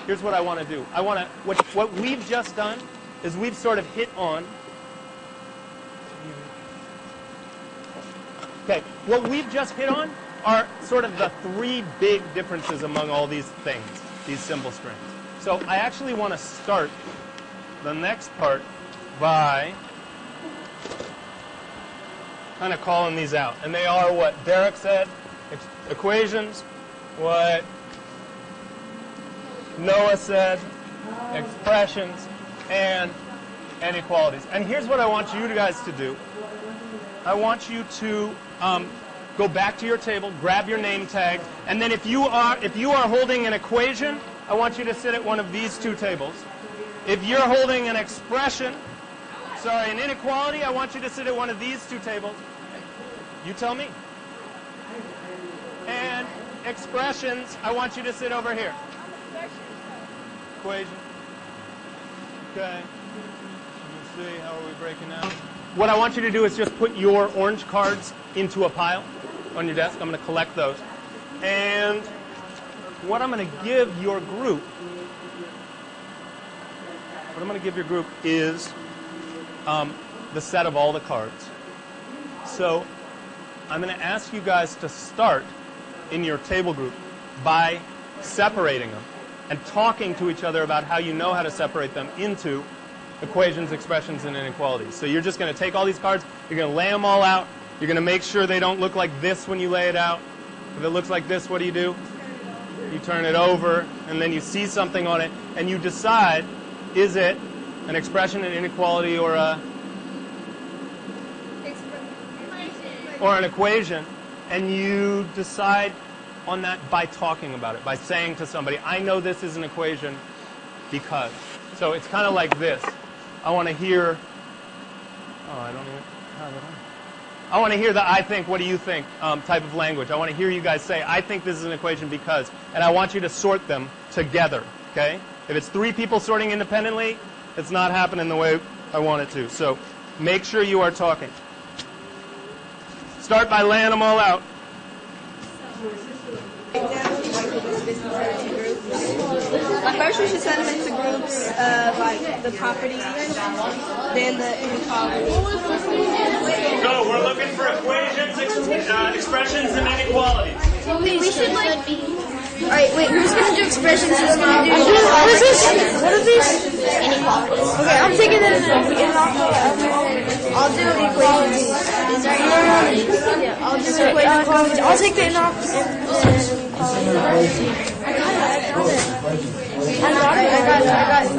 here's what I want to do. What we've just done is we've sort of hit on. Okay, what we've just hit on are sort of the three big differences among all these things, these symbol strings. So I actually want to start the next part by kind of calling these out. And they are what Derek said, equations, what Noah said, expressions, and inequalities. And here's what I want you guys to do. I want you to go back to your table, grab your name tag, and then if you are holding an equation, I want you to sit at one of these two tables. If you're holding an expression, an inequality, I want you to sit at one of these two tables. You tell me. And expressions, I want you to sit over here. Equation. Okay. Let me see, how are we breaking out? What I want you to do is just put your orange cards into a pile on your desk. I'm going to collect those. And what I'm going to give your group, is the set of all the cards. So I'm going to ask you guys to start in your table group by separating them and talking to each other about how you know how to separate them into equations, expressions, and inequalities. So you're just going to take all these cards, you're going to lay them all out, you're going to make sure they don't look like this when you lay it out. If it looks like this, what do? You turn it over, and then you see something on it, and you decide, is it an expression, an inequality, or an equation, and you decide on that by talking about it, by saying to somebody, I know this is an equation because. So it's kind of like this. I want to hear, I don't even have it on. I want to hear the I think, what do you think type of language. I want to hear you guys say, I think this is an equation because, and I want you to sort them together, okay? If it's three people sorting independently, it's not happening the way I want it to. So make sure you are talking. Start by laying them all out. First, we should set them into groups of like the properties, then the inequalities. So we're looking for equations, expressions, and inequalities. We should like. All right, wait. Who's gonna do expressions? Who's gonna do? What is this? What are these? Inequalities. Okay, I'm taking it in I'll do equations. Is there inequalities? Yeah, I'll do equations. I'll take the inequalities. I got it.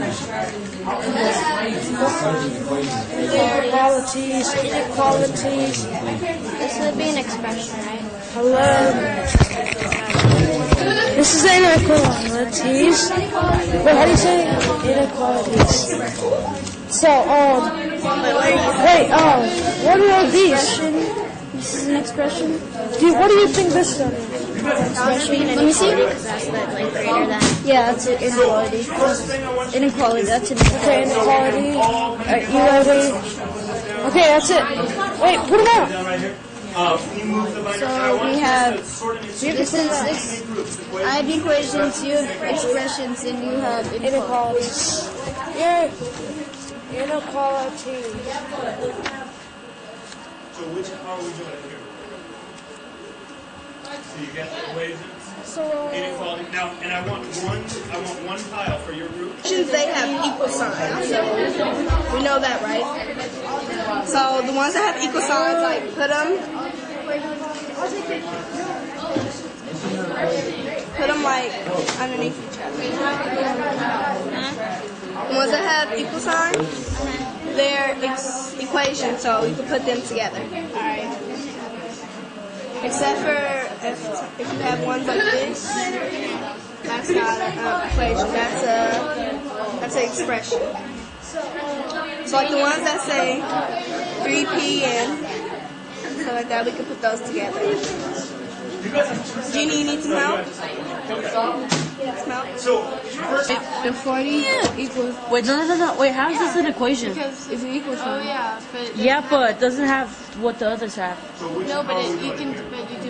Inequalities. This would be an expression, right? Hello. This is inequalities. Wait, how do you say inequalities? So, wait, what are all these? This is an expression. Dude, what do you think this is? Expression. Let me see. That's like greater than. Yeah, that's an inequality. Inequality. That's an inequality. Okay, that's it. Wait, put them out. So we have. This is. I have equations. You have expressions, and you have inequalities. Yeah. Inequality. So which how are we doing it here? So you get the equations, inequality. Now, and I want one pile for your group. They have equal signs. So we know that, right? So the ones that have equal signs, like put them like underneath each other. The ones that have equal signs, they're equations, so you can put them together. Alright. Except for if you have ones like this, that's not an equation, that's an expression. So like the ones that say 3p and stuff like that, we can put those together. Jeannie, you need some help? So The 40 equals. Wait, no. Wait, how is this an equation? Because it's an equal sign. But it doesn't have what the others have. No, but you do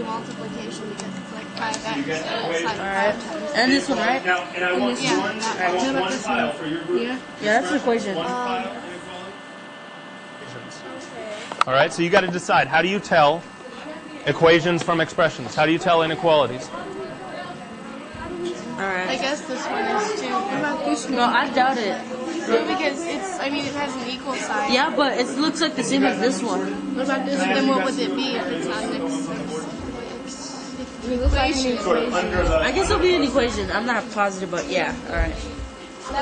multiplication because it's like multiply that instead. Alright. And this one, right? Now, and I want Yeah. one. I want one file for your group. Yeah. Yeah, that's an equation. One file. All right. So you got to decide. How do you tell equations from expressions? How do you tell inequalities? I Alright. guess this one is too. What about this one? No, I doubt it. Because it's, I mean, it has an equal sign. Yeah, but it looks like the same as this one. What about this one? Then what would it be if it's on next? It looks like an Sort of equation. under the. I guess it'll be an equation. I'm not positive, but yeah. Alright. So,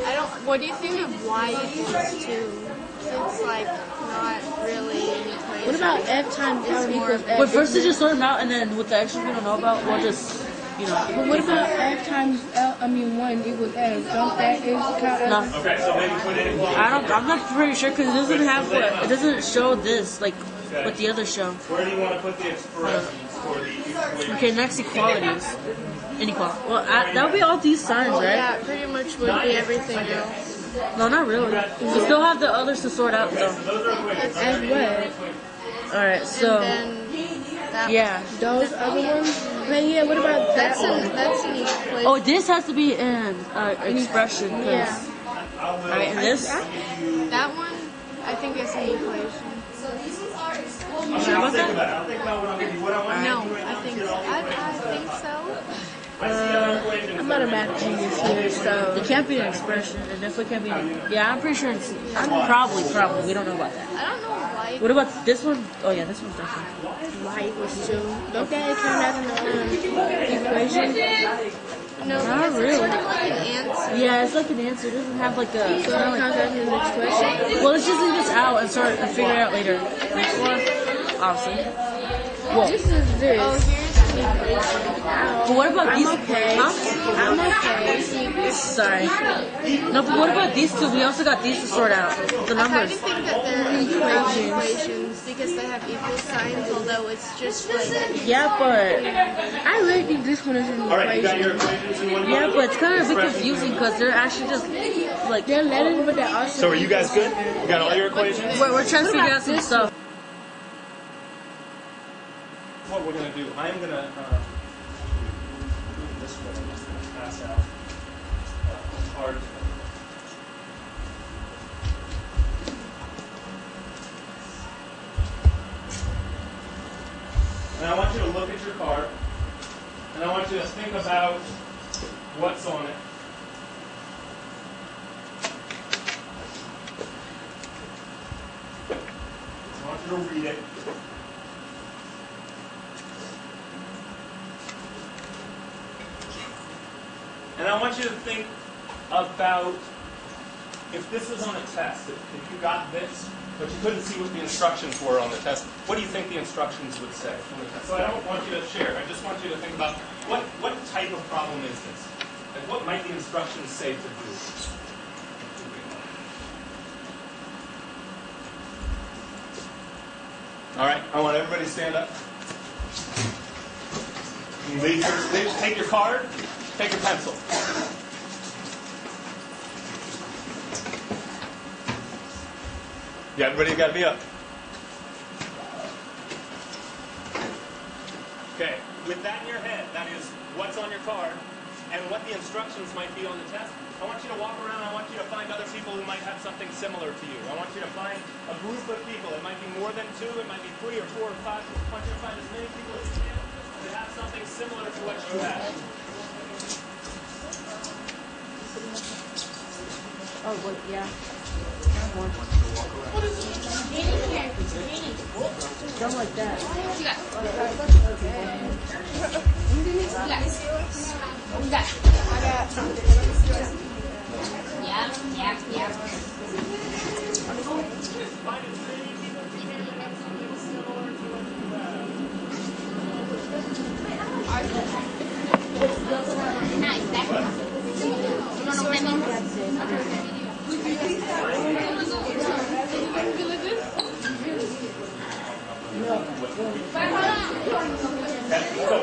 I don't. What do you think of y equals 2? It's like not really an equation. What about f times l equals f? but first to just sort them out, and then with the extras we don't know about, we'll just, you know. But what about f times l? 1 equals f? Don't that is count as? No. Okay, so maybe put inequality. I'm not pretty sure because it doesn't have it doesn't show this like what the others show. Where do you want to put the expressions for the equation? Okay, next equalities. Inequality. Well, that would be all these signs, right? Yeah, pretty much would be everything else. No, not really. We still have the others to sort out though. As what? All right, so Then that, yeah. Those other ones? But yeah, what about that one? That's an equation. Oh, this has to be an expression. 'Cause- Yeah. All right, and this. That one, I think it's an equation. You sure about that? I'll think about what I'll give you. What I want No, you to do I think so. I think so. I'm not a math genius here, so. It can't be an expression. It definitely can't be. Yeah, I'm pretty sure it's. Probably. We don't know about that. I don't know why. What about this one? Oh yeah, this one's definitely. Y equals 2. Don't that count as an equation? No, Not because really. it's sort of like an answer. Yeah, it's like an answer. It doesn't have like a. So it counts as an expression? Well, let's just leave this out and start and figure it out later. Next one, obviously. Whoa. This is this. Oh, here's an equation. But what about these? okay. Huh? I'm okay. Sorry. No, but what about these two? We also got these to sort out. The I kind of numbers. think that they're equations because they have equal signs, although it's just like. Yeah, but I really think this one is an All right, you got your equation. equations in one yeah, file? but it's kind of a bit confusing because they're actually just like They're letters, but they're also. So are you guys good? You got all your equations? we're trying to figure out some stuff. What we're going to do, I'm going to this way. I'm just going to pass out a card. And I want you to look at your card, and I want you to think about what's on it. I want you to read it. And I want you to think about if this was on a test, if you got this, but you couldn't see what the instructions were on the test, what do you think the instructions would say on the test? So I don't want you to share. I just want you to think about what type of problem is this? Like what might the instructions say to do? All right, I want everybody to stand up. Take your card, take your pencil. Yeah, everybody's got to be up. Okay, with that in your head, that is what's on your card and what the instructions might be on the test. I want you to walk around. I want you to find other people who might have something similar to you. I want you to find a group of people. It might be more than 2. It might be 3 or 4 or 5. I want you to find as many people as you can that have something similar to what you have. Oh wait, yeah. One. Something like that.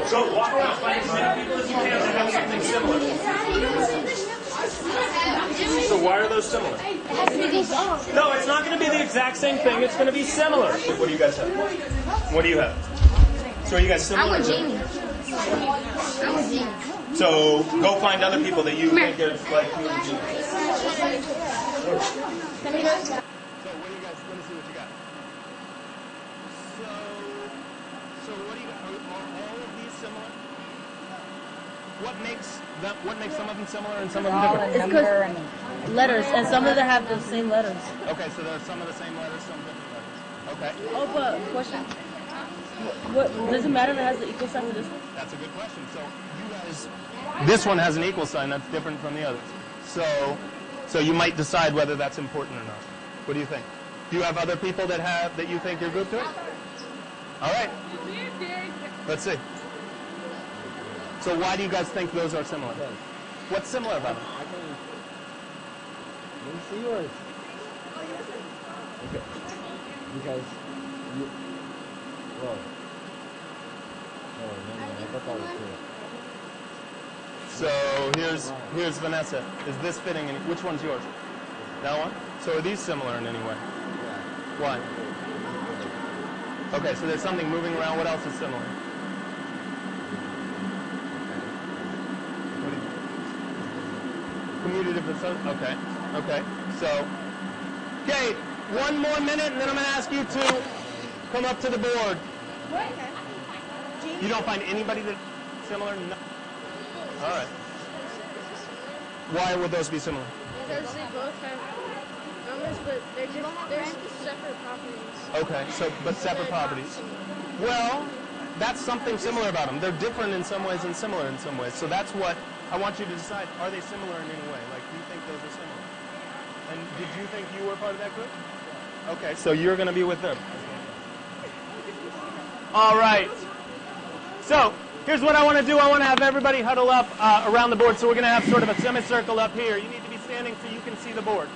So walk around, find as many people as you can that have something similar. So why are those similar? No, it's not going to be the exact same thing. It's going to be similar. What do you guys have? What do you have? So are you guys similar? I'm with Jamie. So go find other people that you think are like you. So what do you guys? Let me see what you got. So what do you got? Are all of these similar? What makes some of them similar and some of them different? It's because letters, and some of them have the same letters. Okay, so there are some of the same letters, some different letters. Okay. Oh, but question. What does it matter if it has the equal sign for this one? That's a good question. So you guys, this one has an equal sign that's different from the others. So you might decide whether that's important or not. What do you think? Do you have other people that you think you're grouped with? All right. Let's see. So why do you guys think those are similar? What's similar about them? Let me see yours. Okay. Because you. Whoa. Oh, no, I thought that was cool. So here's Vanessa. Is this fitting? Which one's yours? That one? So are these similar in any way? Why? Okay, so there's something moving around. What else is similar? Commutative. Okay. So, okay, one more minute, and then I'm going to ask you to come up to the board. You don't find anybody that's similar? No. All right. Why would those be similar? Because they both have numbers, but they're separate properties. Okay, but separate properties. Well, that's something similar about them. They're different in some ways and similar in some ways. So that's what I want you to decide. Are they similar in any way? Like, do you think those are similar? And did you think you were part of that group? Okay, so you're going to be with them. All right. So here's what I want to do. I want to have everybody huddle up around the board. So we're going to have sort of a semicircle up here. You need to be standing so you can see the board.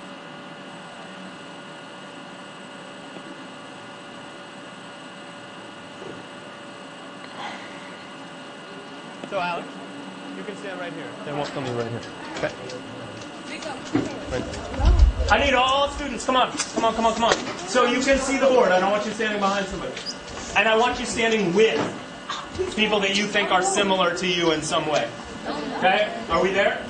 So Alex, you can stand right here. Then we'll come to you right here. Okay. Right. I need all students. Come on. So you can see the board. I don't want you standing behind somebody. And I want you standing with people that you think are similar to you in some way. Okay? Are we there?